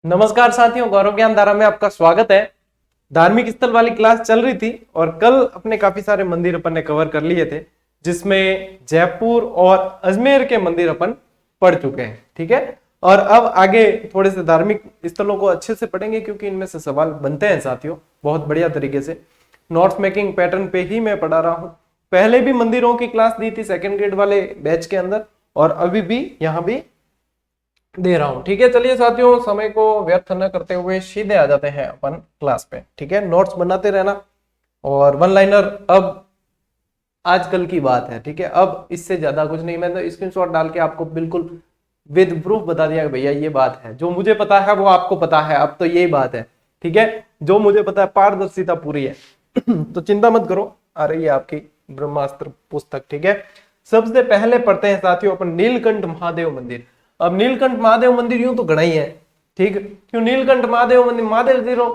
नमस्कार साथियों, गौरव ज्ञान धारा में आपका स्वागत है। धार्मिक स्थल वाली क्लास चल रही थी और कल अपने काफी सारे मंदिर अपन ने कवर कर लिए थे, जिसमें जयपुर और अजमेर के मंदिर अपन पढ़ चुके हैं। ठीक है, और अब आगे थोड़े से धार्मिक स्थलों को अच्छे से पढ़ेंगे क्योंकि इनमें से सवाल बनते हैं साथियों बहुत बढ़िया तरीके से। नोट्स मेकिंग पैटर्न पे ही मैं पढ़ा रहा हूँ। पहले भी मंदिरों की क्लास दी थी सेकेंड ग्रेड वाले बैच के अंदर, और अभी भी यहाँ भी दे रहा हूं। ठीक है, चलिए साथियों, समय को व्यर्थ न करते हुए सीधे आ जाते हैं अपन क्लास पे। ठीक है, नोट्स बनाते रहना और वन लाइनर अब आजकल की बात है। ठीक है, अब इससे ज्यादा कुछ नहीं। मैं तो स्क्रीनशॉट डाल के आपको बिल्कुल विद प्रूफ बता दिया कि भैया ये बात है, जो मुझे पता है वो आपको पता है। अब तो यही बात है। ठीक है, जो मुझे पता है पारदर्शिता पूरी है तो चिंता मत करो, आ रही है आपकी ब्रह्मास्त्र पुस्तक। ठीक है, सबसे पहले पढ़ते हैं साथियों अपन नीलकंठ महादेव मंदिर। अब नीलकंठ महादेव मंदिर यूं तो गणा ही है। ठीक, क्यों नीलकंठ महादेव मंदिर, महादेव जीरो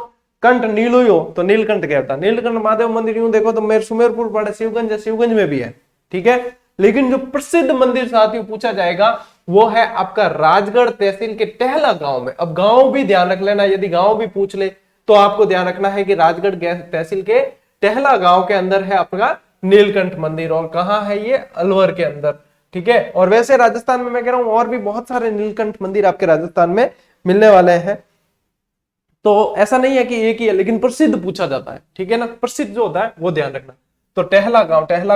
कंठ नीलो हो तो नीलकंठ कहता। नीलकंठ महादेव मंदिर यूं देखो तो मेरे सुमेरपुर पड़े, शिवगंज में भी है। ठीक है, लेकिन जो प्रसिद्ध मंदिर साथियों पूछा जाएगा वो है आपका राजगढ़ तहसील के टहला गांव में। अब गांव भी ध्यान रख लेना, यदि गांव भी पूछ ले तो आपको ध्यान रखना है कि राजगढ़ तहसील के टहला गांव के अंदर है आपका नीलकंठ मंदिर। और कहां है ये? अलवर के अंदर। ठीक है, और वैसे राजस्थान में मैं कह रहा हूं और भी बहुत सारे नीलकंठ मंदिर आपके राजस्थान में मिलने वाले हैं। तो ऐसा नहीं है कि एक ही है, लेकिन प्रसिद्ध पूछा जाता है। ठीक है ना, प्रसिद्ध जो होता है वो ध्यान रखना। तो टहला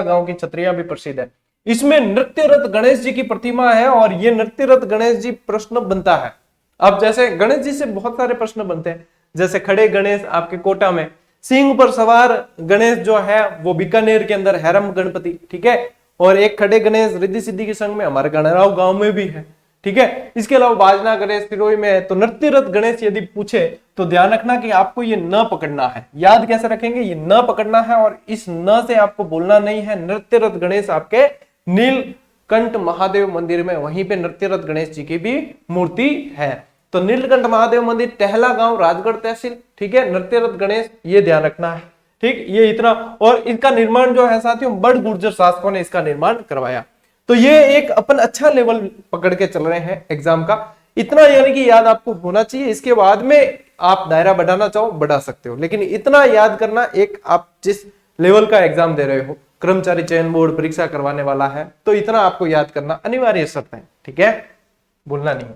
गांव की छतरियां भी प्रसिद्ध है। इसमें नृत्यरत गणेश जी की प्रतिमा है और ये नृत्यरत गणेश जी प्रश्न बनता है। अब जैसे गणेश जी से बहुत सारे प्रश्न बनते हैं, जैसे खड़े गणेश आपके कोटा में, सिंह पर सवार गणेश जो है वो बीकानेर के अंदर हैरम गणपति। ठीक है, और एक खड़े गणेश रिद्धि सिद्धि के संग में हमारे गणराव गांव में भी है। ठीक है, इसके अलावा बाजना गणेश सिरोही में है। तो नृत्यरत गणेश यदि पूछे तो ध्यान रखना कि आपको ये न पकड़ना है। याद कैसे रखेंगे? ये न पकड़ना है और इस न से आपको बोलना नहीं है। नृत्यरत गणेश आपके नीलकंठ महादेव मंदिर में, वहीं पे नृत्यरत गणेश जी की भी मूर्ति है। तो नीलकंठ महादेव मंदिर, टहला गांव, राजगढ़ तहसील। ठीक है, नृत्यरत गणेश, ये ध्यान रखना है। ठीक, ये इतना। और इसका निर्माण जो है साथियों बड़ गुर्जर शासकों ने इसका निर्माण करवाया। तो ये एक अपन अच्छा लेवल पकड़ के चल रहे हैं एग्जाम का। इतना यानी कि याद आपको होना चाहिए। इसके बाद में आप दायरा बढ़ाना चाहो बढ़ा सकते हो, लेकिन इतना याद करना, एक आप जिस लेवल का एग्जाम दे रहे हो, कर्मचारी चयन बोर्ड परीक्षा करवाने वाला है, तो इतना आपको याद करना अनिवार्य शर्त है। ठीक है, भूलना नहीं।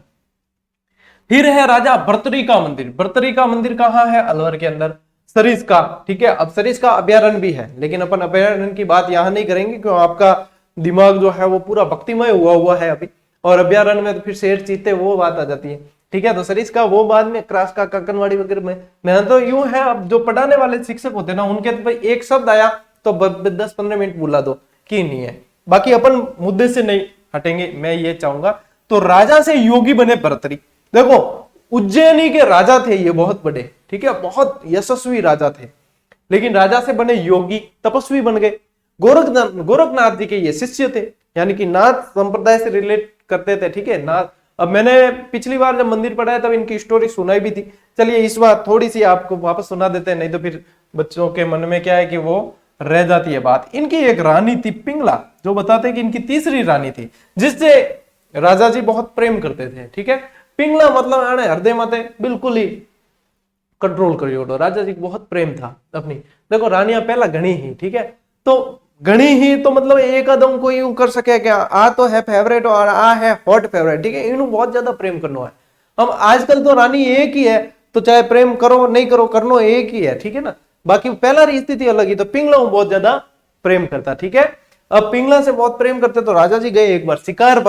फिर है राजा भर्तृका मंदिर। भर्तृका मंदिर कहाँ है? अलवर के अंदर। सरिस्का। ठीक है, अब सरिस्का अभ्यारण्य भी है, लेकिन अपन अभ्यारण्य की बात यहां नहीं करेंगे क्यों आपका दिमाग जो है वो पूरा भक्तिमय हुआ है अभी, और अभ्यारण्य में तो फिर शेर चीते वो बात आ जाती है। ठीक है, तो सरिस्का वो बाद में, क्रास का काकनवाड़ी वगैरह में। मैं तो यूं है, अब जो पढ़ाने वाले शिक्षक होते हैं ना, उनके तो भाई एक शब्द आया तो 10-15 मिनट बुला दो कि नहीं है। बाकी अपन मुद्दे से नहीं हटेंगे, मैं ये चाहूंगा। तो राजा से योगी बने भर्तृ। देखो, उज्जैनी के राजा थे ये, बहुत बड़े। ठीक है, बहुत यशस्वी राजा थे, लेकिन राजा से बने योगी, तपस्वी बन गए। गोरखनाथ जी के ये शिष्य थे, यानी कि नाथ संप्रदाय से रिलेट करते थे। ठीक है, नाथ। अब मैंने पिछली बार जब मंदिर पढ़ाया तब इनकी स्टोरी सुनाई भी थी। चलिए इस बार थोड़ी सी आपको वापस सुना देते हैं, नहीं तो फिर बच्चों के मन में क्या है कि वो रह जाती है बात। इनकी एक रानी थी पिंगला, जो बताते हैं कि इनकी तीसरी रानी थी, जिससे राजा जी बहुत प्रेम करते थे। ठीक है, पिंगला मतलब आने हृदय मते बिल्कुल ही कंट्रोल करियो। राजा जी को बहुत प्रेम था अपनी। देखो, रानियां पहला गणी ही। ठीक है, तो गणी ही तो मतलब एक कदम को यूं कर सके क्या, आ तो है फेवरेट और आ है हॉट फेवरेट। ठीक है, इन्हों बहुत ज्यादा प्रेम करना है। अब आजकल तो रानी एक ही है, तो चाहे प्रेम करो नहीं करो, करनो एक ही है। ठीक है ना, बाकी पहला स्थिति अलग ही। तो पिंगला बहुत ज्यादा प्रेम करता। ठीक है, अब पिंगला से बहुत प्रेम करते तो राजा जी गए एक बार शिकार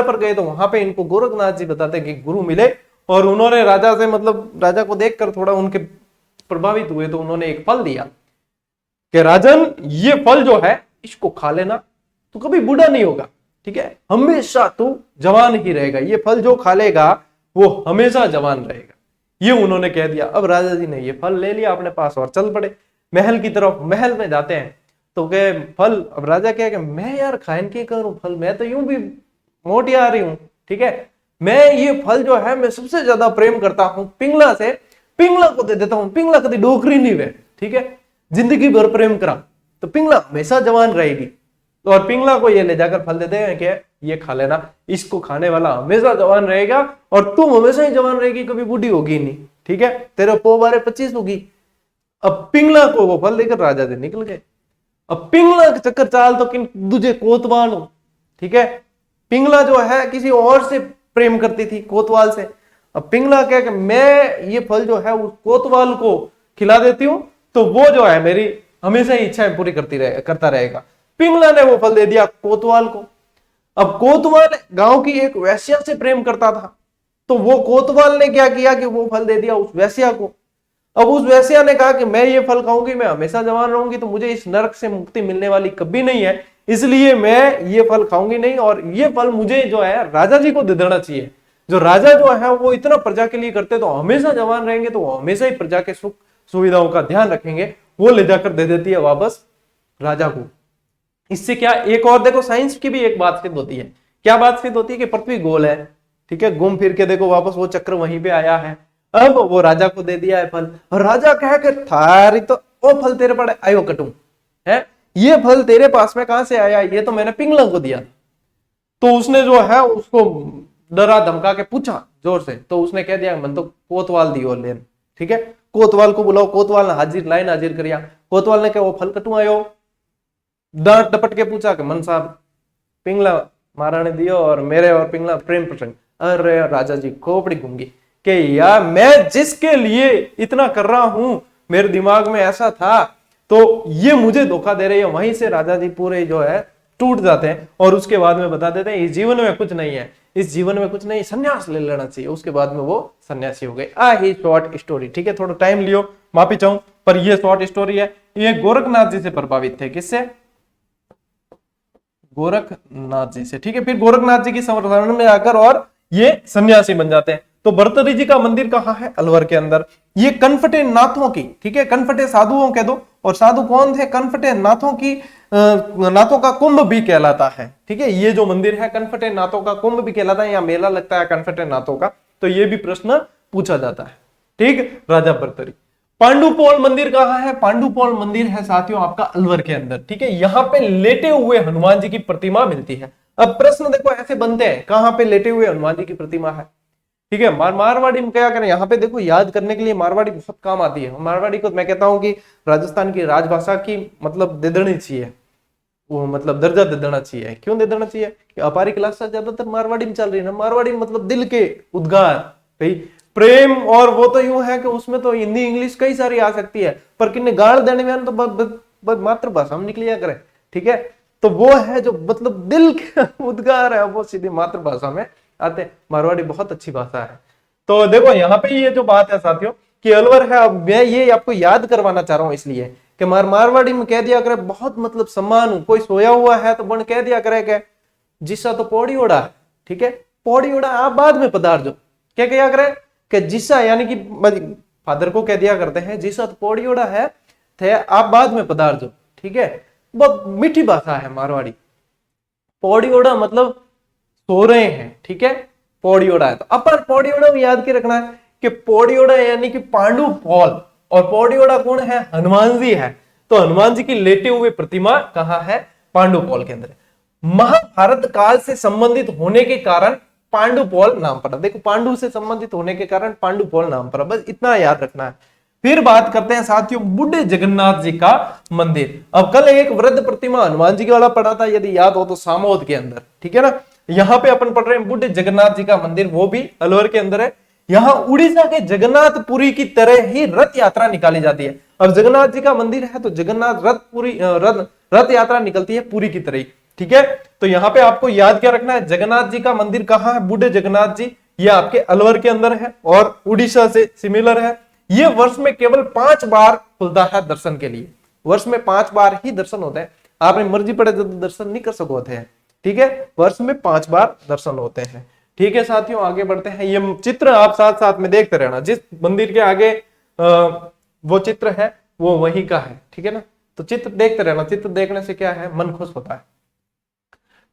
पर गए, तो वहां पे इनको गोरखनाथ जी बताते कि गुरु मिले, और उन्होंने राजा से, मतलब राजा को देखकर थोड़ा उनके प्रभावित हुए, तो उन्होंने एक फल दिया कि राजन, ये फल जो है इसको खा लेना, तो कभी बूढ़ा नहीं होगा। ठीक है, हमेशा तू जवान ही रहेगा। ये फल जो खा लेगा वो हमेशा जवान रहेगा, ये उन्होंने कह दिया। अब राजा जी ने ये फल ले लिया अपने पास और चल पड़े महल की तरफ। महल में जाते हैं तो कहे फल, अब राजा क्या कि मैं यार खान के करूं फल, मैं तो यूं भी मोटी आ रही हूं। ठीक है, मैं ये फल जो है मैं सबसे ज्यादा प्रेम करता हूं पिंगला से, पिंगला को दे देता हूं। पिंगला कभी डोकरी नहीं वे। ठीक है, जिंदगी भर प्रेम करा तो पिंगला हमेशा जवान रहेगी। तो और पिंगला को ये ले जाकर फल देते हैं कि ये खा लेना, इसको खाने वाला हमेशा जवान रहेगा और तुम हमेशा ही जवान रहेगी, कभी बूढ़ी होगी नहीं, ठीक है। तेरे पो बारे 25 होगी। अब पिंगला को वो फल देकर राजा जी निकल गए। अब पिंगला के चक्कर चाल तो किन दूजे कोतवाल हो, ठीक है। पिंगला जो है किसी और से प्रेम करती थी, कोतवाल से। अब पिंगला क्या कि मैं ये फल जो है उस कोतवाल को खिला देती हूं तो वो जो है मेरी हमेशा ही इच्छाएं पूरी करता रहेगा। पिंगला ने वो फल दे दिया कोतवाल को। अब कोतवाल गांव की एक वैश्या से प्रेम करता था, तो वो कोतवाल ने क्या किया कि वो फल दे दिया उस वैश्या को। अब उस वैश्या ने कहा कि मैं ये फल खाऊंगी, मैं हमेशा जवान रहूंगी, तो मुझे इस नरक से मुक्ति मिलने वाली कभी नहीं है, इसलिए मैं ये फल खाऊंगी नहीं, और ये फल मुझे जो है राजा जी को दे देना चाहिए। जो राजा जो है वो इतना प्रजा के लिए करते तो हमेशा जवान रहेंगे, तो हमेशा ही प्रजा के सुख सुविधाओं का ध्यान रखेंगे। वो ले जाकर दे देती है वापस राजा को। इससे क्या, एक और देखो साइंस की भी एक बात सिद्ध होती है। क्या बात सिद्ध होती है कि पृथ्वी गोल है, ठीक है। घूम फिर के देखो वापस वो चक्र वहीं पे आया है। अब वो राजा को दे दिया है फल, और राजा कह के थारी तो वो फल तेरे पड़े आयो कटू है, ये फल तेरे पास में कहां से आया, ये तो मैंने पिंगला को दिया। तो उसने जो है उसको डरा धमका के पूछा जोर से, तो उसने कह दिया मन तो कोतवाल दियो लेन, ठीक है। कोतवाल को बुलाओ। कोतवाल ने लाइन हाजिर करिया। कोतवाल ने कहा वो फल कटू आयो। डांट डपट के पूछा कि मन साहब पिंगला महाराणी दियो और मेरे और पिंगला प्रेम प्रसंग। अरे राजा जी खोपड़ी घूंगी कि यार मैं जिसके लिए इतना कर रहा हूं मेरे दिमाग में ऐसा था, तो ये मुझे धोखा दे रही है। वहीं से राजा जी पूरे जो है टूट जाते हैं और उसके बाद में बता देते हैं इस जीवन में कुछ नहीं है, इस जीवन में कुछ नहीं, संन्यास ले लेना चाहिए। उसके बाद में वो सन्यासी हो गए। ही शॉर्ट स्टोरी, ठीक है। थोड़ा टाइम लियो, माफी चाहूं, पर ये शॉर्ट स्टोरी है। ये गोरखनाथ जी से प्रभावित थे। किससे? गोरखनाथ जी से, ठीक है। फिर गोरखनाथ जी की संरक्षण में आकर और ये सन्यासी बन जाते हैं। तो भर्तृहरि जी का मंदिर कहाँ है? अलवर के अंदर। ये कनफटे नाथों की, ठीक है, कनफटे साधुओं कह दो। और साधु कौन थे? कनफटे नाथों की, नाथों का कुंभ भी कहलाता है, ठीक है। ये जो मंदिर है कनफटे नाथों का कुंभ भी कहलाता है। यहाँ मेला लगता है कनफटे नाथों का, तो ये भी प्रश्न पूछा जाता है, ठीक। राजा भर्तृहरि। पांडुपोल मंदिर कहाँ है? पांडुपोल मंदिर है साथियों आपका अलवर के अंदर, ठीक है। यहाँ पे लेटे हुए हनुमान जी की प्रतिमा मिलती है। अब प्रश्न देखो ऐसे बनते हैं, कहाँ पे लेटे हुए हनुमान जी की प्रतिमा है, ठीक है। मारवाड़ी में क्या करें, यहाँ पे देखो याद करने के लिए मारवाड़ी बहुत काम आती है। मारवाड़ी को मैं कहता हूँ कि राजस्थान की राजभाषा की मतलब दे देनी चाहिए, वो मतलब दर्जा दे देना चाहिए। क्यों दे देना चाहिए? कि हमारी क्लास ज्यादातर मारवाड़ी में चल रही है ना। मारवाड़ी मतलब दिल के उद्गार, भाई प्रेम, और वो तो यूं है कि उसमें तो हिंदी इंग्लिश कई सारी आ सकती है, पर किन्ने गाड़ देने में तो मातृभाषा में निकलिया करे, ठीक है। तो वो है जो मतलब दिल के उद्गार है, वो सीधे मातृभाषा में आते हैं। मारवाड़ी बहुत अच्छी भाषा है। तो देखो यहाँ पे ये जो बात है साथियों कि अलवर है, अब मैं ये आपको याद करवाना चाह रहा हूँ इसलिए कि मारवाड़ी में कह दिया करे बहुत मतलब सम्मान हूं, कोई सोया हुआ है तो बन कह दिया करे कि जिसा तो पौड़ी ओढ़ा है, ठीक है। पौड़ी ओढ़ा आप बाद में पधार जो, क्या किया करे कि जिसा, यानी कि फादर को कह दिया करते हैं जिसा तो पौड़ी ओढ़ा है थे आप बाद में पधार जो, ठीक है। बहुत मीठी भाषा है मारवाड़ी। पौड़ी ओढ़ा मतलब सो रहे हैं, ठीक है। पौड़ी ओढ़ा है तो अपन पौड़ी ओढ़ा याद के रखना है कि पौड़ी ओढ़ा यानी कि पांडु पौल, और पौड़ी ओढ़ा कौन है? हनुमान जी है। तो हनुमान जी की लेटे हुए प्रतिमा कहाँ है? पांडुपोल के अंदर। महाभारत काल से संबंधित होने के कारण पांडुपोल नाम पड़ा। देखो पांडु से संबंधित होने के कारण पांडुपोल नाम पड़ा, बस इतना याद रखना है। फिर बात करते हैं साथियों बुढ़े जगन्नाथ जी का मंदिर। अब कल एक वृद्ध प्रतिमा हनुमान जी वाला पढ़ा था, यदि याद हो तो, सामोद के अंदर, ठीक है ना। यहाँ पे अपन पढ़ रहे हैं बुढ़े जगन्नाथ जी का मंदिर, वो भी अलवर के अंदर है। यहाँ उड़ीसा के जगन्नाथपुरी की तरह ही रथ यात्रा निकाली जाती है। अब जगन्नाथ जी का मंदिर है तो जगन्नाथ रथ यात्रा निकलती है पूरी की तरह, ठीक है। तो यहाँ पे आपको याद क्या रखना है, जगन्नाथ जी का मंदिर कहाँ है? बूढ़े जगन्नाथ जी, ये आपके अलवर के अंदर है और उड़ीसा से सिमिलर है। ये वर्ष में केवल 5 बार खुलता है दर्शन के लिए। वर्ष में 5 बार ही दर्शन होते हैं। आपने मर्जी पड़े तो दर्शन नहीं कर सकोते हैं, ठीक है। वर्ष में 5 बार दर्शन होते हैं, ठीक है साथियों। आगे बढ़ते हैं। ये चित्र आप साथ साथ में देखते रहना, जिस मंदिर के आगे वो चित्र है वो वही का है, ठीक है ना। तो चित्र देखते रहना, चित्र देखने से क्या है, मन खुश होता है।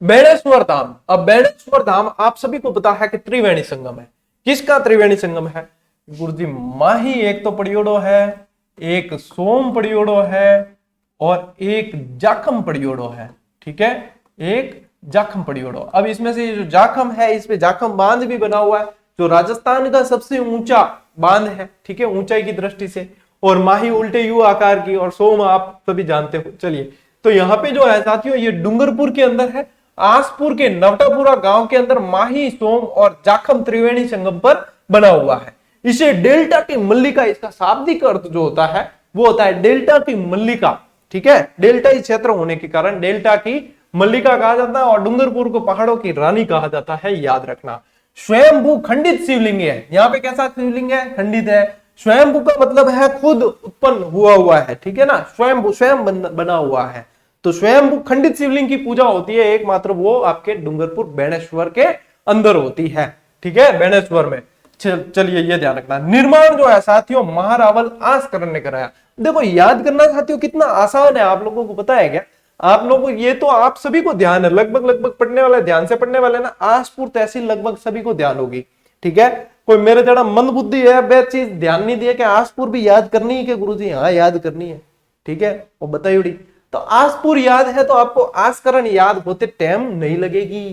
बेणेश्वर धाम। अब बेणेश्वर धाम आप सभी को पता है कि त्रिवेणी संगम है। किसका त्रिवेणी संगम है? गुरुजी माही एक तो पड़ियोड़ो है, एक सोम पड़ियोड़ो है और एक जाखम पड़ियोड़ो है, ठीक है। एक जाखम पड़ियोड़ो। अब इसमें से ये जो जाखम है, इस पे जाखम बांध भी बना हुआ है, जो राजस्थान का सबसे ऊंचा बांध है, ठीक है, ऊंचाई की दृष्टि से। और माही उल्टे यू आकार की, और सोम आप सभी जानते हो। चलिए, तो यहाँ पे जो है साथियों, ये डूंगरपुर के अंदर है, आसपुर के नवटापुरा गांव के अंदर माही, सोम और जाखम त्रिवेणी संगम पर बना हुआ है। इसे डेल्टा की मल्लिका, इसका शाब्दिक अर्थ जो होता है वो होता है डेल्टा की मल्लिका, ठीक है। डेल्टाई क्षेत्र होने के कारण डेल्टा की मल्लिका कहा जाता है, और डूंगरपुर को पहाड़ों की रानी कहा जाता है, याद रखना। स्वयंभू खंडित शिवलिंग है, यहाँ पे कैसा शिवलिंग है? खंडित है। स्वयंभू का मतलब है खुद उत्पन्न हुआ है, ठीक है ना, स्वयंभू, स्वयं बना हुआ है। तो स्वयंभू खंडित शिवलिंग की पूजा होती है एकमात्र वो आपके डूंगरपुर बेणेश्वर के अंदर होती है, ठीक है, बेणेश्वर में। चलिए, ये ध्यान रखना। निर्माण जो है साथियों महारावल आस्करण ने कराया। देखो, याद करना साथियों कितना आसान है, आप लोगों को पता है क्या? आप लोगों को ये तो आप सभी को ध्यान है, लगभग पढ़ने वाले, ध्यान से पढ़ने वाले ना, आसपुर तहसील लगभग सभी को ध्यान होगी, ठीक है। कोई मेरे जरा मंद बुद्धि है, वह चीज ध्यान नहीं दिया कि आसपुर भी याद करनी है कि गुरुजी? हाँ, याद करनी है, ठीक है, वो बताइए। तो आसपुर याद है तो आपको आस्करण याद होते टाइम नहीं लगेगी,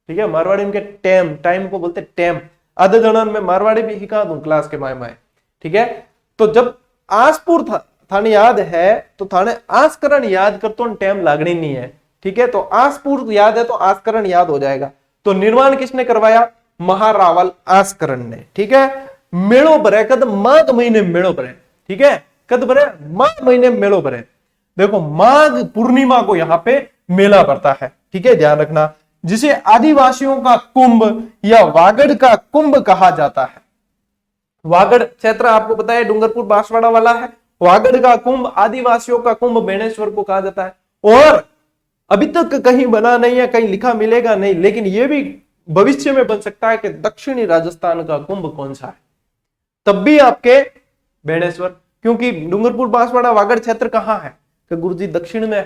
ठीक है। मारवाड़ी में टाइम को बोलते टाइम। आधे जनन में मारवाड़ी भी सिखा दूं क्लास के माए, ठीक है। तो जब आसपुर थाने याद है तो थाने आस्करण याद कर तो टाइम लागनी नहीं है, ठीक है। तो आसपुर याद है तो आस्करण याद हो जाएगा। तो निर्माण किसने करवाया? महारावल आस्करण ने, ठीक है। मेड़ो भरे कद माघ महीने मेड़ो भरे, ठीक है, कद भरे? माघ महीने मेड़ो भरे। देखो, माघ पूर्णिमा को यहाँ पे मेला भरता है, ठीक है, ध्यान रखना, जिसे आदिवासियों का कुंभ या वागड़ का कुंभ कहा जाता है। वागड़ क्षेत्र आपको पता है डूंगरपुर बांसवाड़ा वाला है। वागड़ का कुंभ, आदिवासियों का कुंभ बेणेश्वर को कहा जाता है। और अभी तक कहीं बना नहीं है, कहीं लिखा मिलेगा नहीं, लेकिन यह भी भविष्य में बन सकता है कि दक्षिणी राजस्थान का कुंभ कौन सा है, तब भी आपके बेणेश्वर, क्योंकि डूंगरपुर बांसवाड़ा वागड़ क्षेत्र कहां है? कि गुरुजी दक्षिण में है।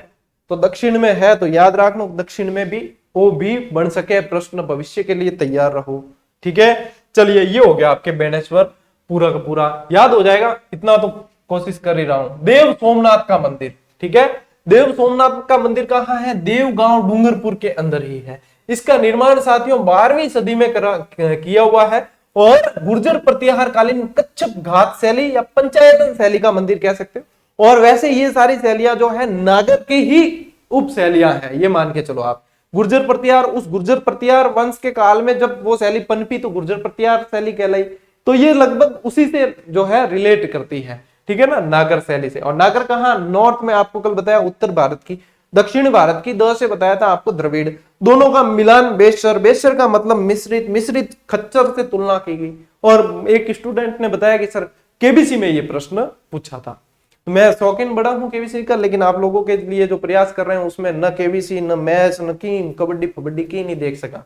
तो दक्षिण में है तो याद रखना, दक्षिण में भी वो भी बन सके प्रश्न, भविष्य के लिए तैयार रहो, ठीक है। चलिए, ये हो गया आपके बेणेश्वर, पूरा का पूरा याद हो जाएगा, इतना तो कोशिश कर ही रहा हूं। देव सोमनाथ का मंदिर, ठीक है, देव सोमनाथ का मंदिर कहाँ है? देवगांव डूंगरपुर के अंदर ही है। इसका निर्माण साथियों 12वीं सदी में किया हुआ है, और गुर्जर प्रतिहार कालीन कच्छप घात शैली या पंचायतन शैली का मंदिर कह सकते हो। और वैसे ये सारी शैलियां जो है नागर की ही उप शैलियां हैं, ये मान के चलो आप। गुर्जर प्रतिहार, उस गुर्जर प्रतिहार वंश के काल में जब वो शैली पनपी तो गुर्जर प्रतिहार शैली कहलाई। तो ये लगभग उसी से जो है रिलेट करती है, ठीक है ना, नागर शैली से। और नागर कहाँ? नॉर्थ में, आपको कल बताया उत्तर भारत की, दक्षिण भारत की, द से बताया था आपको द्रविड़, दोनों का मिलान बेसर। बेसर का मतलब मिश्रित, मिश्रित खच्चर से तुलना की गई। और एक स्टूडेंट ने बताया कि सर केबीसी में ये प्रश्न पूछा था। मैं शौकीन बड़ा हूं केबीसी का, लेकिन आप लोगों के लिए जो प्रयास कर रहे हैं उसमें न केबीसी, न मैच, न कीम, कबड्डी फबड्डी की नहीं देख सका,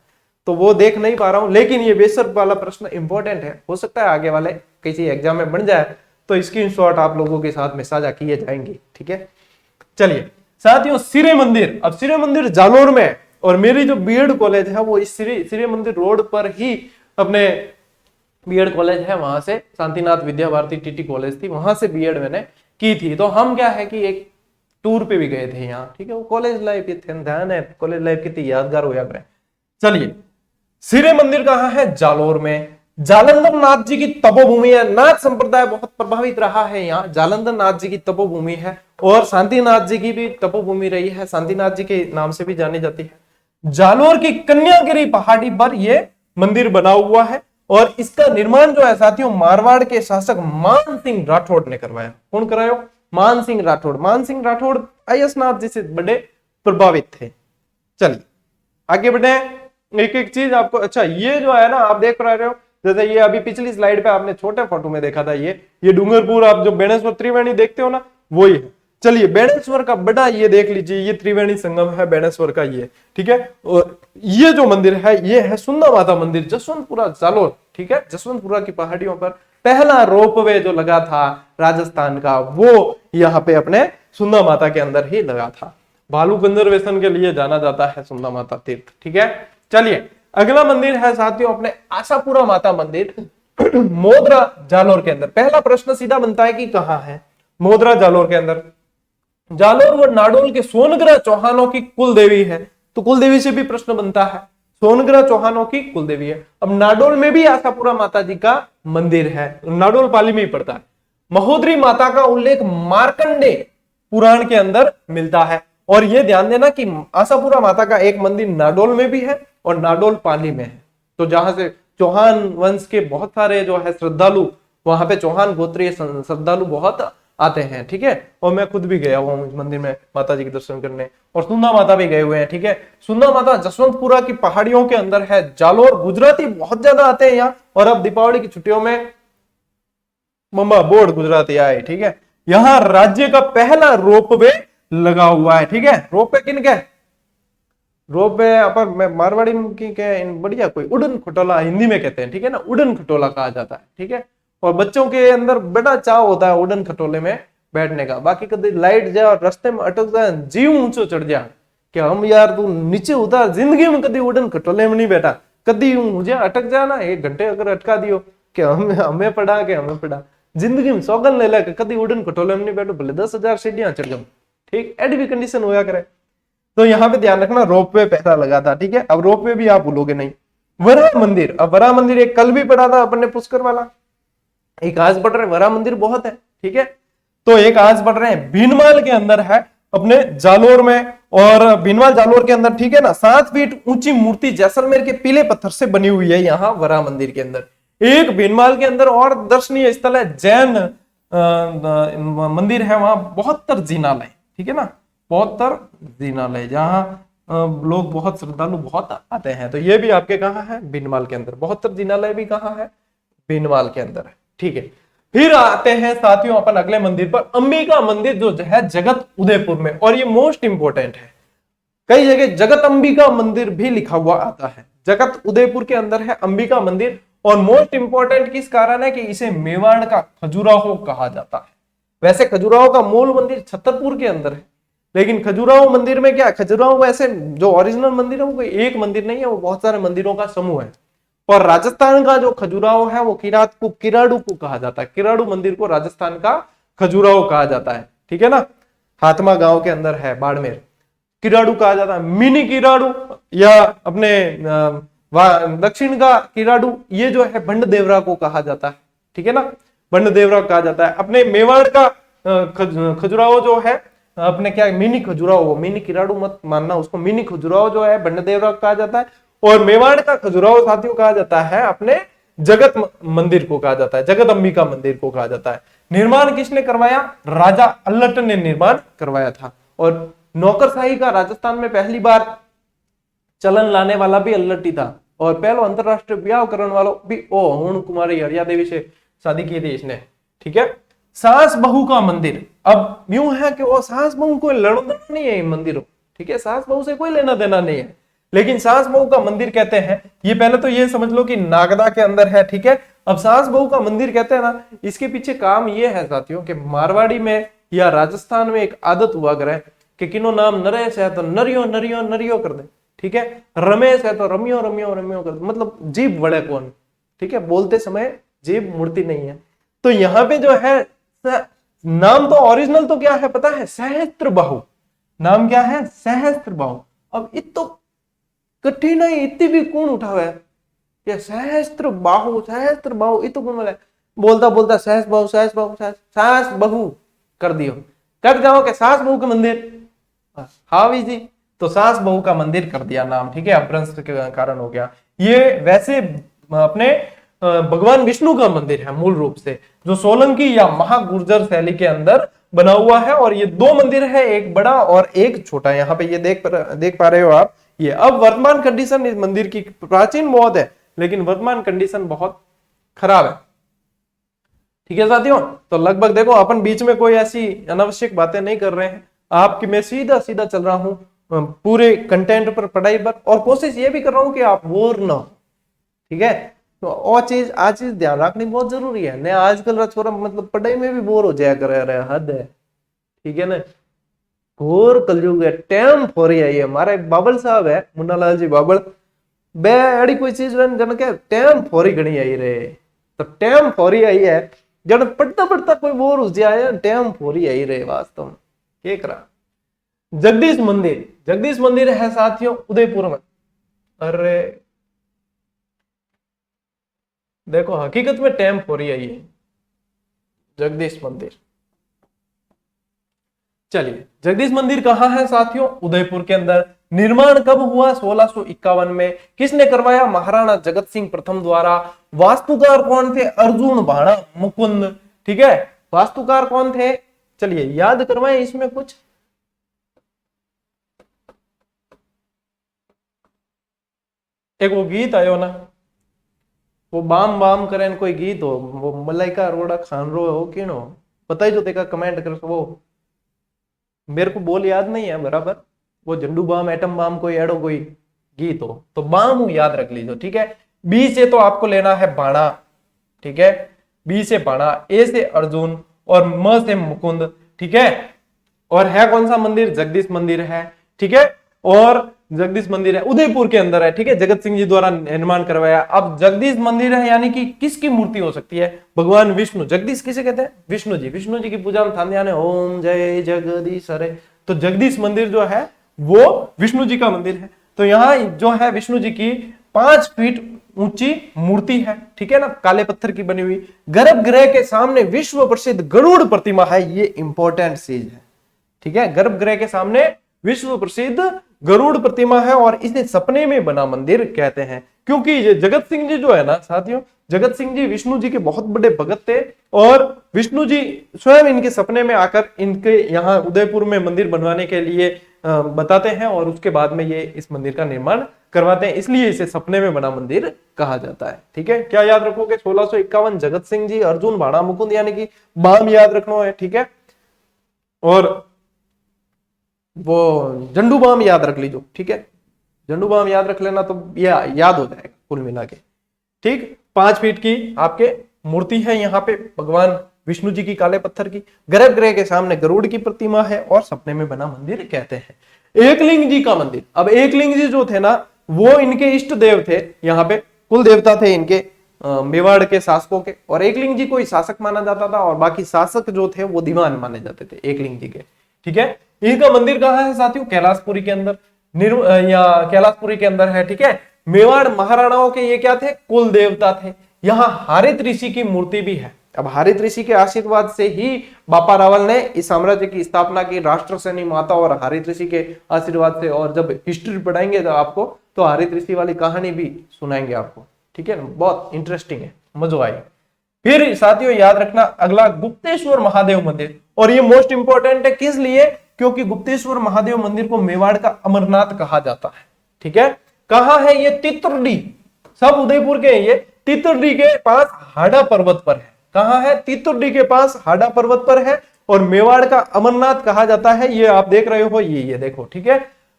तो वो देख नहीं पा रहा हूं। लेकिन ये बेसर वाला प्रश्न इंपॉर्टेंट है, हो सकता है आगे वाले किसी एग्जाम में बन जाए, तो स्क्रीनशॉट आप लोगों के साथ में साझा किए जाएंगे, ठीक है। चलिए साथियों, सिरे मंदिर। अब सिरे मंदिर जालोर में, और मेरी जो बीएड कॉलेज है वो इस सिरे मंदिर रोड पर ही अपने बीएड कॉलेज है, वहां से शांतिनाथ विद्या भारती टीटी कॉलेज थी, वहां से बीएड मैंने की थी। तो हम क्या है कि एक टूर पे भी गए थे यहाँ, ठीक है। वो कॉलेज लाइफ ध्यान है, कॉलेज लाइफ कितनी यादगार हो जाए। चलिए, सिरे मंदिर कहाँ है? जालोर में। जालंधर नाथ जी की तपोभूमि है, नाथ संप्रदाय बहुत प्रभावित रहा है यहाँ। जालंधर नाथ जी की तपोभूमि है, और शांतिनाथ जी की भी तपोभूमि रही है, शांतिनाथ जी के नाम से भी जानी जाती है। जालोर की कन्यागिरी पहाड़ी पर यह मंदिर बना हुआ है, और इसका निर्माण जो है साथियों मारवाड़ के शासक मान सिंह राठौड़ ने करवाया। कौन कराया? मान सिंह राठौड़। मान सिंह राठौड़ अयस्नाथ जी से बड़े प्रभावित थे। चलिए आगे बढ़े, एक एक चीज आपको, अच्छा ये जो है ना आप देख पा रहे हो, जैसे ये अभी पिछली स्लाइड पे आपने छोटे फोटो में देखा था, ये डूंगरपुर, आप जो बेणेश्वर त्रिवेणी देखते हो ना, वही है। चलिए बेणेश्वर का बड़ा ये देख लीजिए, ये त्रिवेणी संगम है बेणेश्वर का, ये ठीक है। और ये जो मंदिर है ये है सुंदा माता मंदिर, जसवंतपुरा जालोर, ठीक है। जसवंतपुरा की पहाड़ियों पर पहला रोपवे जो लगा था राजस्थान का, वो यहाँ पे अपने सुंदा माता के अंदर ही लगा था। भालू कंजर्वेशन के लिए जाना जाता है सुंदा माता तीर्थ, ठीक है। चलिए अगला मंदिर है साथियों अपने आशापुरा माता मंदिर, मोदरा जालोर के अंदर। पहला प्रश्न सीधा बनता है कि कहां है? मोदरा जालोर के अंदर। जालोर व नाडोल के सोनग्रह चौहानों की कुल देवी है, तो कुलदेवी से भी प्रश्न बनता है। सोनग्रह चौहानों की कुलदेवी है। अब नाडोल में भी आशापुरा माता जी का मंदिर है, नाडोल पाली में ही पड़ता है। महोदरी माता का उल्लेख मार्कंडे पुराण के अंदर मिलता है। और यह ध्यान देना कि आशापुरा माता का एक मंदिर नाडोल में भी है और नाडोल पाली में है। तो जहां से चौहान वंश के बहुत सारे जो है श्रद्धालु, वहां पे चौहान गोत्रीय श्रद्धालु बहुत आते हैं, ठीक है। और मैं खुद भी गया हुआ हूँ इस मंदिर में माता जी के दर्शन करने, और सुंदा माता भी गए हुए हैं, ठीक है। सुंदा माता जसवंतपुरा की पहाड़ियों के अंदर है। जालोर गुजराती बहुत ज्यादा आते हैं यहाँ। और अब दीपावली की छुट्टियों में मम्मा बोर्ड गुजराती आए, ठीक है। यहाँ राज्य का पहला रोपवे लगा हुआ है, ठीक है। रोपवे किन के? रोपवे अपन मारवाड़ी की क्या बढ़िया कोई उड़न खटोला हिंदी में कहते हैं, ठीक है ना, उड़न खटोला कहा जाता है, ठीक है। और बच्चों के अंदर बड़ा चाव होता है उड़न खटोले में बैठने का। बाकी कभी लाइट जाए और रास्ते में अटक जाए, जीव ऊंचो चढ़ जाए कि हम यार तू नीचे उतार, जिंदगी में कभी उड़न खटोले में नहीं बैठा, कभी मुझे अटक जाए ना 1 घंटे अगर अटका दियो कि हमें पढ़ा जिंदगी में सौगन ले ला कभी उड़न खटोले में नहीं बैठो, भले 10,000 सीढ़ियां चढ़ जाऊं, ठीक। एड भी कंडीशन होया करे। तो यहाँ पे ध्यान रखना रोपवे पहला लगा था, ठीक है। अब रोपवे भी आप भूलोगे नहीं। वराह मंदिर, अब वराह मंदिर एक कल भी पढ़ा था अपन ने पुष्कर वाला, एक आज पढ़ रहे हैं। वराह मंदिर बहुत है, ठीक है। तो एक आज पढ़ रहे हैं भीनमाल के अंदर है अपने जालोर में, और भीनमाल जालोर के अंदर, ठीक है ना। 7 फीट ऊंची मूर्ति जैसलमेर के पीले पत्थर से बनी हुई है यहाँ वराह मंदिर के अंदर। एक भीनमाल के अंदर और दर्शनीय स्थल है, जैन मंदिर है वहां 72 जिनालय, ठीक है ना, 72 जिनालय, जहां लोग बहुत श्रद्धालु बहुत आते हैं। तो ये भी आपके कहाँ है? भीनमाल के अंदर। 72 जिनालय भी कहाँ है? भीनमाल के अंदर है, ठीक है। फिर आते हैं साथियों अपन अगले मंदिर पर, अंबिका मंदिर जो है जगत उदयपुर में, और ये मोस्ट इंपोर्टेंट है। कई जगह जगत अंबिका मंदिर भी लिखा हुआ आता है। जगत उदयपुर के अंदर है अंबिका मंदिर, और मोस्ट इंपोर्टेंट किस कारण है कि इसे मेवाड़ का खजुराहो कहा जाता है। वैसे खजुराहो का मूल मंदिर छतरपुर के अंदर है, लेकिन खजुराहो मंदिर में क्या, खजुराहो वैसे जो ओरिजिनल मंदिर है वो कोई एक मंदिर नहीं है, वो बहुत सारे मंदिरों का समूह है। और राजस्थान का जो खजुराहो है वो किराड़ू को कहा जाता है। किराड़ू मंदिर को राजस्थान का खजुराहो कहा जाता है, ठीक है ना। हाथमा गांव के अंदर है बाड़मेर, किराड़ू कहा जाता है। मिनी किराड़ू या अपने दक्षिण का किराड़ू, ये जो है भंड देवरा को कहा जाता है, ठीक है ना, भंड देवरा कहा जाता है। अपने मेवाड़ का खजुराहो जो है अपने क्या मिनी खजुराहो, मिनी किराड़ू मत मानना उसको, मिनी खजुराहो जो है भंड देवरा कहा जाता है। और मेवाड़ का खजुराहो साथियों कहा जाता है अपने जगत मंदिर को कहा जाता है, जगत अंबिका मंदिर को कहा जाता है। निर्माण किसने करवाया? राजा अल्लट ने निर्माण करवाया था। और नौकरशाही का राजस्थान में पहली बार चलन लाने वाला भी अल्लट ही था, और पहला अंतरराष्ट्रीय ब्याह करने वाला भी ओ हुण कुमारी हरिया देवी से शादी की थी इसने, ठीक है। सास बहू का मंदिर, अब यूं है कि वो सास बहू को लेना देना नहीं है मंदिरों, ठीक है, सास बहू से कोई लेना देना नहीं है, लेकिन सास बहू का मंदिर कहते हैं। ये पहले तो ये समझ लो कि नागदा के अंदर है, ठीक है। अब सास बहू का मंदिर कहते हैं ना, इसके पीछे काम ये है साथियों कि मारवाड़ी में या राजस्थान में एक आदत हुआ करे कि किनो नाम नरेश है तो नरियो नरियो नरियो कर दे, ठीक है। रमेश है तो रमियो रमियो रमियो कर दे, मतलब जीभ बड़े कौन, ठीक है, बोलते समय जीभ मुड़ती नहीं है। तो यहाँ पे जो है नाम तो ओरिजिनल तो क्या है पता है? सहस्त्र बाहु। नाम क्या है? सहस्त्र बाहु। अब इतो कठिन है, इतनी भी कौन उठावे ये सहस्त्र बाहु इतो कौन बोले? बोलता बोलता सहस सास बहू कर दियो, कर जाओ के सास बहू का मंदिर, हावी जी, तो सास बहू का मंदिर कर दिया नाम, ठीक है, अपभ्रंश के कारण हो गया। ये वैसे अपने भगवान विष्णु का मंदिर है मूल रूप से, जो सोलंकी या महागुर्जर शैली के अंदर बना हुआ है। और ये 2 मंदिर है, एक बड़ा और एक छोटा। यहाँ पे ये देख पा रहे हो आप। ये अब वर्तमान कंडीशन इस मंदिर की प्राचीन बहुत है, लेकिन वर्तमान कंडीशन बहुत खराब है, ठीक है साथियों। तो लगभग देखो अपन बीच में कोई ऐसी अनावश्यक बातें नहीं कर रहे हैं, आपकी मैं सीधा सीधा चल रहा हूं पूरे कंटेंट पर, पढ़ाई पर, और कोशिश ये भी कर रहा हूं कि आप बोर ना हो, ठीक है। तो और चीज ध्यान रखनी बहुत जरूरी है। नहीं आजकल छोरा मतलब पढ़ाई में भी बोर हो जाया करे, हद है, ठीक है ना। घोर कलयुग है, टाइम फोरी है। ये हमारा एक बाबल साहब है, मुन्नालाल जी बाबल, बे अड़ी कोई चीज जन के टाइम फोरी घनी आई रहे, तो टाइम फोरी आई है जन पढ़ता पढ़ता कोई बोर हो जाए, टाइम फोरी आई रहे वास्तव में, क्या करा। जगदीश मंदिर है साथियों उदयपुर में। अरे देखो हकीकत में टैंप हो रही है ये जगदीश मंदिर। चलिए जगदीश मंदिर कहाँ है साथियों? उदयपुर के अंदर। निर्माण कब हुआ? 1651 में। किसने करवाया? महाराणा जगत सिंह प्रथम द्वारा। वास्तुकार कौन थे? अर्जुन भाड़ा मुकुंद। ठीक है, वास्तुकार कौन थे? चलिए याद करवाएं इसमें कुछ। एक वो गीत आयो ना, वो बाम बाम करें कोई गीत हो, वो मलाइका अरोड़ा खान रो हो कि नो पता ही जो देखा कमेंट कर, वो मेरे को बोल याद नहीं है बराबर। वो झंडू बाम एटम बाम कोई एडो कोई गीत हो तो बाम याद रख लीजिए। ठीक है, बी से तो आपको लेना है बाणा। ठीक है, बी से बाणा, ए से अर्जुन और म से मुकुंद। ठीक है, और है कौन सा मंदिर? जगदीश मंदिर है। ठीक है, और जगदीश मंदिर है उदयपुर के अंदर है। ठीक है, जगत सिंह जी द्वारा निर्माण करवाया। अब जगदीश मंदिर है यानी कि किसकी मूर्ति हो सकती है? भगवान विष्णु। जगदीश किसे कहते हैं? विष्णु जी। विष्णु जी की पूजा में थान ध्यान है ओम जय जगदीश हरे। तो जगदीश मंदिर जो है वो विष्णु जी का मंदिर है। तो यहाँ जो है विष्णु जी की 5 फीट ऊंची मूर्ति है। ठीक है ना, काले पत्थर की बनी हुई। गर्भगृह के सामने विश्व प्रसिद्ध गरुड़ प्रतिमा है। ये इंपॉर्टेंट चीज है। ठीक है, गर्भगृह के सामने विश्व प्रसिद्ध गरुड़ प्रतिमा है और इसे सपने में बना मंदिर कहते हैं। क्योंकि ये जगत सिंह जी जो है ना साथियों, जगत सिंह जी विष्णु जी के बहुत बड़े भगत थे और विष्णु जी स्वयं इनके सपने में आकर इनके यहाँ उदयपुर में मंदिर बनवाने के लिए बताते हैं और उसके बाद में ये इस मंदिर का निर्माण करवाते हैं, इसलिए इसे सपने में बना मंदिर कहा जाता है। ठीक है, क्या याद रखोगे? 1651 जगत सिंह जी, अर्जुन भाड़ा मुकुंद यानी कि बाम याद रखना है। ठीक है, और वो झंडू बाम याद रख लीजिए। ठीक है, झंडू बाम याद रख लेना तो याद हो जाएगा कुल मिला के। ठीक, 5 फीट की आपके मूर्ति है यहाँ पे भगवान विष्णु जी की काले पत्थर की। गर्भगृह के सामने गरुड़ की प्रतिमा है और सपने में बना मंदिर कहते हैं। एकलिंग जी का मंदिर। अब एकलिंग जी जो थे ना वो इनके इष्ट देव थे, यहाँ पे कुल देवता थे इनके मेवाड़ के शासकों के। और एकलिंग जी को ही शासक माना जाता था और बाकी शासक जो थे वो दीवान माने जाते थे एकलिंग जी के। ठीक है, इनका मंदिर कहाँ है साथियों? कैलाशपुरी के अंदर। या कैलाशपुरी के अंदर है। ठीक है, मेवाड़ महाराणाओं के ये क्या थे? कुल देवता थे। यहाँ हारित ऋषि की मूर्ति भी है। अब हारित ऋषि के आशीर्वाद से ही बापा रावल ने इस साम्राज्य की स्थापना की, राष्ट्रसेनी माता और हारित ऋषि के आशीर्वाद से। और जब हिस्ट्री पढ़ाएंगे तो आपको तो हारित ऋषि वाली कहानी भी सुनाएंगे आपको। ठीक है, बहुत इंटरेस्टिंग है, मजा आएगा। फिर साथियों याद रखना अगला गुप्तेश्वर महादेव मंदिर। और ये मोस्ट इंपोर्टेंट है, किस लिए? क्योंकि गुप्तेश्वर महादेव मंदिर को मेवाड़ का अमरनाथ कहा जाता है। ठीक है, कहां है ये? तितरडी। सब उदयपुर के ये तितरडी के पास हाड़ा पर्वत पर है। कहां है? तितरडी के पास हाड़ा पर्वत पर है और मेवाड़ का अमरनाथ कहा जाता है। ये आप देख रहे हो, ये देखो। ठीक है,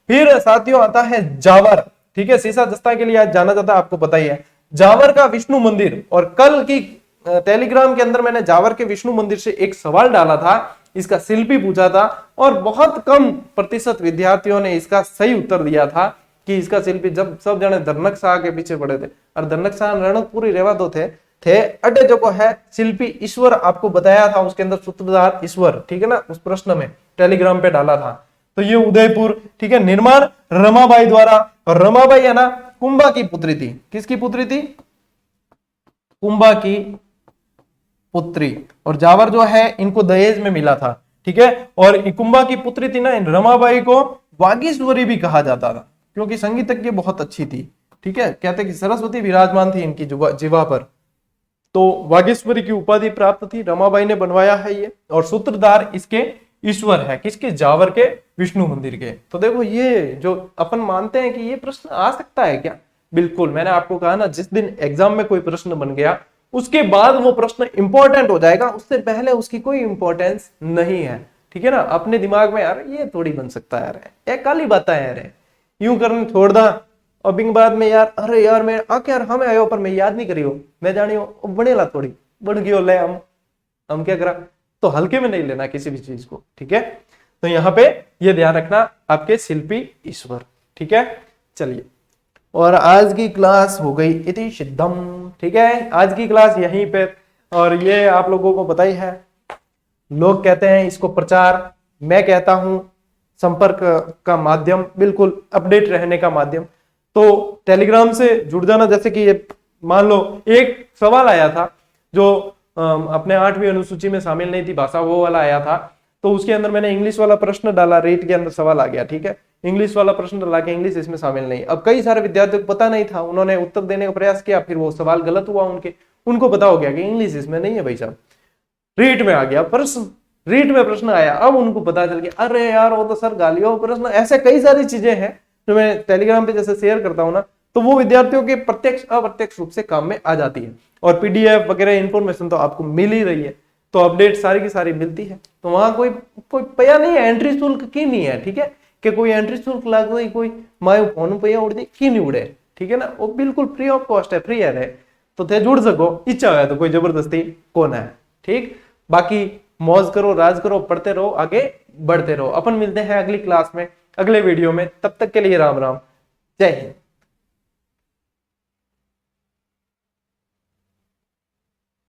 फिर साथियों आता है जावर। ठीक है, सीसा दस्ता के लिए आज जाना जाता है, आपको पता ही है। जावर का विष्णु मंदिर। और कल की टेलीग्राम के अंदर मैंने जावर के विष्णु मंदिर से एक सवाल डाला था, इसका शिल्पी पूछा था और बहुत कम प्रतिशत विद्यार्थियों ने इसका सही उत्तर दिया था कि इसका शिल्पी, जब सब जने धरनक शाह के पीछे पड़े थे और धरनक शाह रणकपुरी रेवा तो थे अड्डे जो को है शिल्पी ईश्वर, आपको बताया था उसके अंदर सूत्रधार ईश्वर। ठीक है ना, उस प्रश्न में टेलीग्राम पे डाला था। तो ये उदयपुर। ठीक है, निर्माण रमाबाई द्वारा। और रमाबाई है ना कुंभा की पुत्री थी। किसकी पुत्री थी? कुंभा की पुत्री। और जावर जो है इनको दहेज में मिला था। ठीक है, और कुंभा की पुत्री थी ना रमाबाई को वागीश्वरी भी कहा जाता था क्योंकि संगीतज्ञ बहुत अच्छी थी। ठीक है, कहते कि सरस्वती विराजमान थी इनकी जीवा पर, तो वागीश्वरी की उपाधि प्राप्त थी। रमाबाई ने बनवाया है ये। और सूत्रधार इसके ईश्वर है। किसके? जावर के विष्णु मंदिर के। तो देखो ये जो अपन मानते हैं कि ये प्रश्न आ सकता है क्या, बिल्कुल। मैंने आपको कहा ना, जिस दिन एग्जाम में कोई प्रश्न बन गया उसके बाद वो प्रश्न इंपॉर्टेंट हो जाएगा, उससे पहले उसकी कोई इंपॉर्टेंस नहीं है। ठीक है ना, अपने दिमाग में यार ये थोड़ी बन सकता है, यार काली बात है यार, यूं करने छोड़ दा। और बिंग बाद में यार अरे यार मैं आके यार हमें आयो पर मैं याद नहीं करियो, मैं जानियो बनेला थोड़ी बढ़ गयो ले हम क्या करा। तो हल्के में नहीं लेना किसी भी चीज को। ठीक है, तो यहाँ पे ये ध्यान रखना, आपके शिल्पी ईश्वर। ठीक है, चलिए। और आज की क्लास हो गई इति सिद्धम। ठीक है, आज की क्लास यहीं पे। और ये आप लोगों को पता ही है, लोग कहते हैं इसको प्रचार, मैं कहता हूं संपर्क का माध्यम, बिल्कुल अपडेट रहने का माध्यम। तो टेलीग्राम से जुड़ जाना। जैसे कि ये मान लो एक सवाल आया था जो अपने 8वीं अनुसूची में शामिल नहीं थी भाषा, वो वाला आया था, तो उसके अंदर मैंने इंग्लिश वाला प्रश्न डाला, रेट के अंदर सवाल आ गया, ठीक है, इंग्लिश वाला प्रश्न डाला कि इंग्लिश इसमें शामिल नहीं। अब कई सारे विद्यार्थियों को पता नहीं था, उन्होंने उत्तर देने का प्रयास किया, फिर वो सवाल गलत हुआ उनको पता हो गया कि इंग्लिश इसमें नहीं है भाई साहब, रीट में आ गया प्रश्न, रीट में प्रश्न आया। अब उनको पता चल गया अरे यार वो तो सर गालियों प्रश्न। ऐसे कई सारी चीजें हैं जो मैं टेलीग्राम पे जैसे शेयर करता हूं ना, तो वो विद्यार्थियों के प्रत्यक्ष अप्रत्यक्ष रूप से काम में आ जाती है। और पीडीएफ वगैरह इंफॉर्मेशन तो आपको मिल ही रही है, तो अपडेट सारी की सारी मिलती है। तो वहां कोई पया नहीं है, एंट्री शुल्क की नहीं है, ठीक है, कि कोई एंट्री शुल्क लाग गई, कोई मायो फोन पैया उड़ दी की नहीं उड़े, ठीक है ना, वो बिल्कुल फ्री ऑफ कॉस्ट है, फ्री है। तो थे जुड़ सको, इच्छा है तो कोई जबरदस्ती कौन है, ठीक। बाकी मौज करो, राज करो, पढ़ते रहो, आगे बढ़ते रहो। अपन मिलते हैं अगली क्लास में, अगले वीडियो में। तब तक के लिए राम राम, जय हिंद।